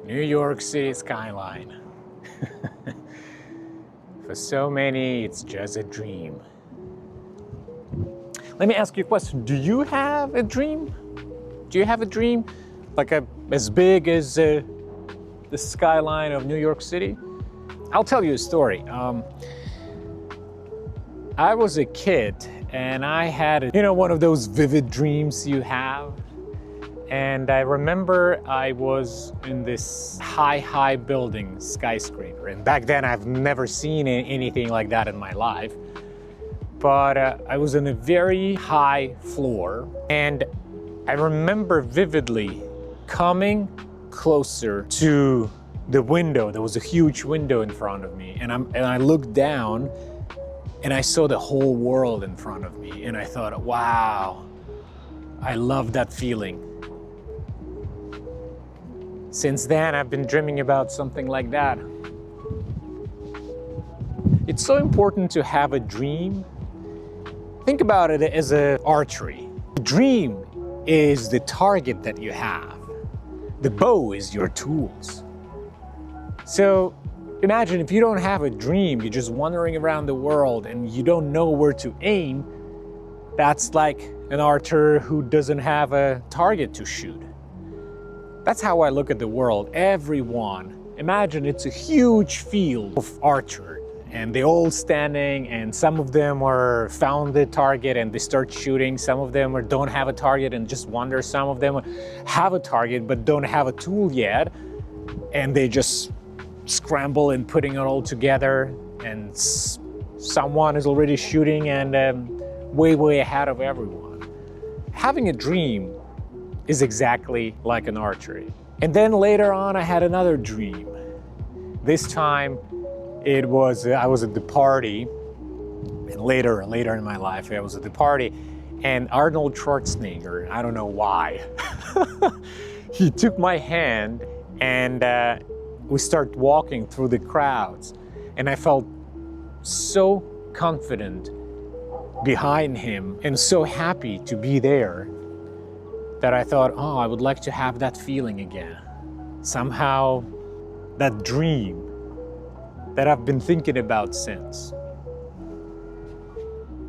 New York City skyline. For so many, it's just a dream. Let me ask you a question. Do you have a dream? Do you have a dream as big as the skyline of New York City? I'll tell you a story. I was a kid and I had, one of those vivid dreams you have. And I remember I was in this high building, skyscraper. And back then I've never seen anything like that in my life. But I was in a very high floor. And I remember vividly coming closer to the window. There was a huge window in front of me. And I looked down and I saw the whole world in front of me. And I thought, wow, I love that feeling. Since then, I've been dreaming about something like that. It's so important to have a dream. Think about it as archery. The dream is the target that you have. The bow is your tools. So imagine if you don't have a dream, you're just wandering around the world and you don't know where to aim. That's like an archer who doesn't have a target to shoot. That's how I look at the world. Everyone, imagine it's a huge field of archers and they all standing, and some of them are found the target and they start shooting. Some of them don't have a target and just wander. Some of them have a target but don't have a tool yet, and they just scramble and putting it all together, and someone is already shooting and way ahead of everyone. Having a dream is exactly like an archery. And then later on, I had another dream. This time, I was at the party, and later in my life, I was at the party, and Arnold Schwarzenegger, I don't know why, he took my hand and we started walking through the crowds, and I felt so confident behind him and so happy to be there, that I thought, oh, I would like to have that feeling again. Somehow, that dream that I've been thinking about since.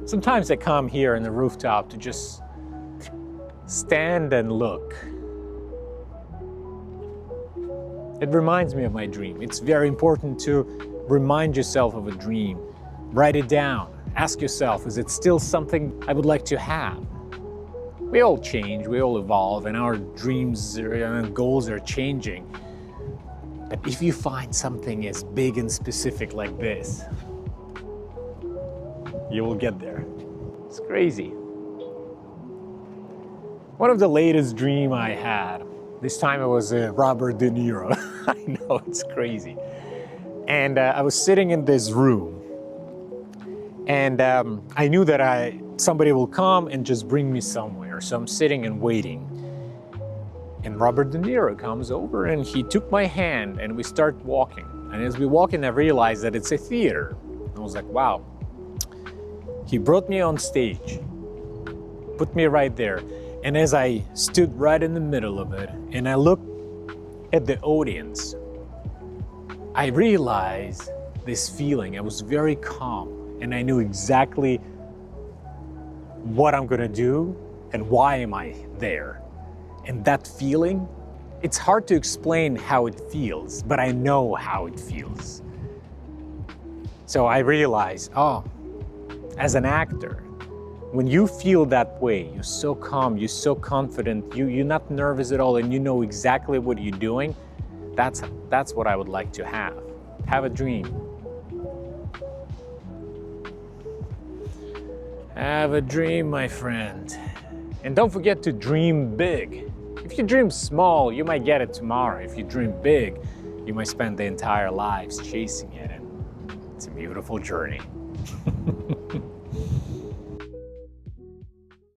Sometimes I come here on the rooftop to just stand and look. It reminds me of my dream. It's very important to remind yourself of a dream. Write it down. Ask yourself, is it still something I would like to have? We all change, we all evolve, and our dreams and goals are changing. But if you find something as big and specific like this, you will get there. It's crazy. One of the latest dreams I had, this time it was Robert De Niro. I know, it's crazy. And I was sitting in this room, and I knew that somebody will come and just bring me somewhere. So I'm sitting and waiting. And Robert De Niro comes over and he took my hand and we start walking. And as we walk in, I realized that it's a theater. I was like, wow. He brought me on stage, put me right there. And as I stood right in the middle of it and I looked at the audience, I realized this feeling. I was very calm and I knew exactly what I'm gonna do and why am I there. And that feeling, it's hard to explain how it feels, but I know how it feels. So I realized, oh, as an actor, when you feel that way, you're so calm, you're so confident, you're not nervous at all, and you know exactly what you're doing, that's what I would like to have. Have a dream. Have a dream, my friend. And don't forget to dream big. If you dream small, you might get it tomorrow. If you dream big, you might spend the entire lives chasing it. And it's a beautiful journey.